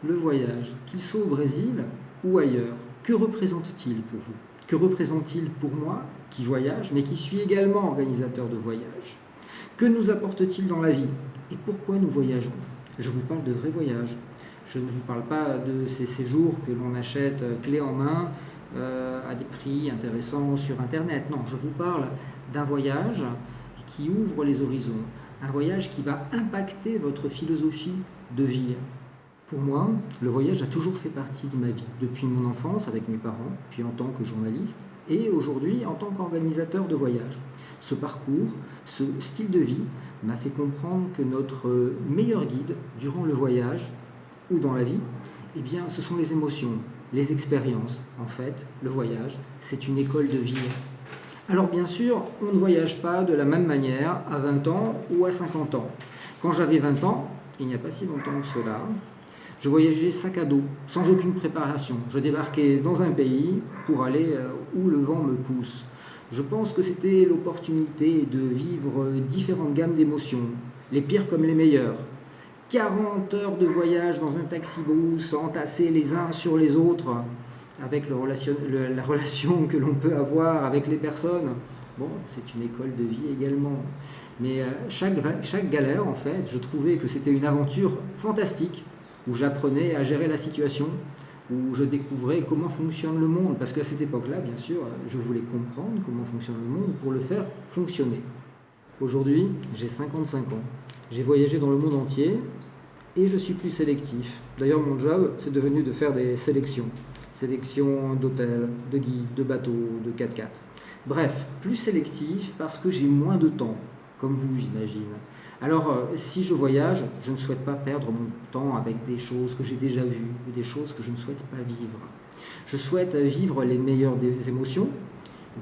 le voyage, qu'il soit au Brésil ou ailleurs, que représente-t-il pour vous? Que représente-t-il pour moi, qui voyage, mais qui suis également organisateur de voyage? Que nous apporte-t-il dans la vie? Et pourquoi nous voyageons? Je vous parle de vrais voyages. Je ne vous parle pas de ces séjours que l'on achète clé en main à des prix intéressants sur Internet. Non, je vous parle d'un voyage qui ouvre les horizons, un voyage qui va impacter votre philosophie de vie. Pour moi, le voyage a toujours fait partie de ma vie, depuis mon enfance avec mes parents, puis en tant que journaliste, et aujourd'hui en tant qu'organisateur de voyage. Ce parcours, ce style de vie m'a fait comprendre que notre meilleur guide durant le voyage ou dans la vie, eh bien, ce sont les émotions, les expériences. En fait, le voyage, c'est une école de vie. Alors bien sûr, on ne voyage pas de la même manière à 20 ans ou à 50 ans. Quand j'avais 20 ans, il n'y a pas si longtemps que cela, je voyageais sac à dos, sans aucune préparation. Je débarquais dans un pays pour aller où le vent me pousse. Je pense que c'était l'opportunité de vivre différentes gammes d'émotions, les pires comme les meilleures. 40 heures de voyage dans un taxi-brousse, entassés les uns sur les autres, avec la relation que l'on peut avoir avec les personnes. Bon, c'est une école de vie également. Mais chaque galère, en fait, je trouvais que c'était une aventure fantastique, où j'apprenais à gérer la situation, où je découvrais comment fonctionne le monde. Parce qu'à cette époque-là, bien sûr, je voulais comprendre comment fonctionne le monde pour le faire fonctionner. Aujourd'hui, j'ai 55 ans. J'ai voyagé dans le monde entier et je suis plus sélectif. D'ailleurs, mon job, c'est devenu de faire des sélections. Sélection d'hôtels, de guides, de bateaux, de 4x4. Bref, plus sélectif parce que j'ai moins de temps, comme vous, j'imagine. Alors, si je voyage, je ne souhaite pas perdre mon temps avec des choses que j'ai déjà vues ou des choses que je ne souhaite pas vivre. Je souhaite vivre les meilleures des émotions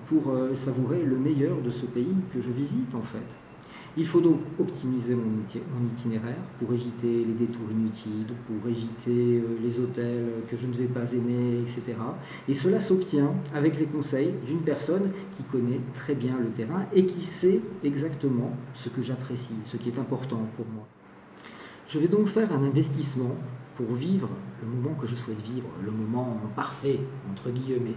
pour savourer le meilleur de ce pays que je visite, en fait. Il faut donc optimiser mon itinéraire pour éviter les détours inutiles, pour éviter les hôtels que je ne vais pas aimer, etc. Et cela s'obtient avec les conseils d'une personne qui connaît très bien le terrain et qui sait exactement ce que j'apprécie, ce qui est important pour moi. Je vais donc faire un investissement pour vivre le moment que je souhaite vivre, le moment parfait, entre guillemets.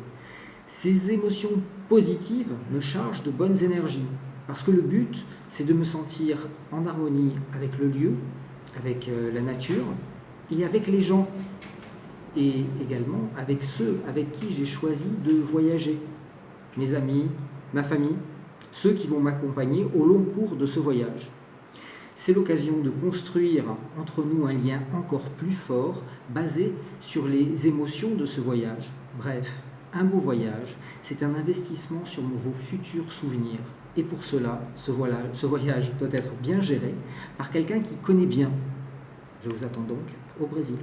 Ces émotions positives me chargent de bonnes énergies. Parce que le but, c'est de me sentir en harmonie avec le lieu, avec la nature et avec les gens. Et également avec ceux avec qui j'ai choisi de voyager. Mes amis, ma famille, ceux qui vont m'accompagner au long cours de ce voyage. C'est l'occasion de construire entre nous un lien encore plus fort basé sur les émotions de ce voyage. Bref, un beau voyage, c'est un investissement sur vos futurs souvenirs. Et pour cela, ce voyage doit être bien géré par quelqu'un qui connaît bien. Je vous attends donc au Brésil.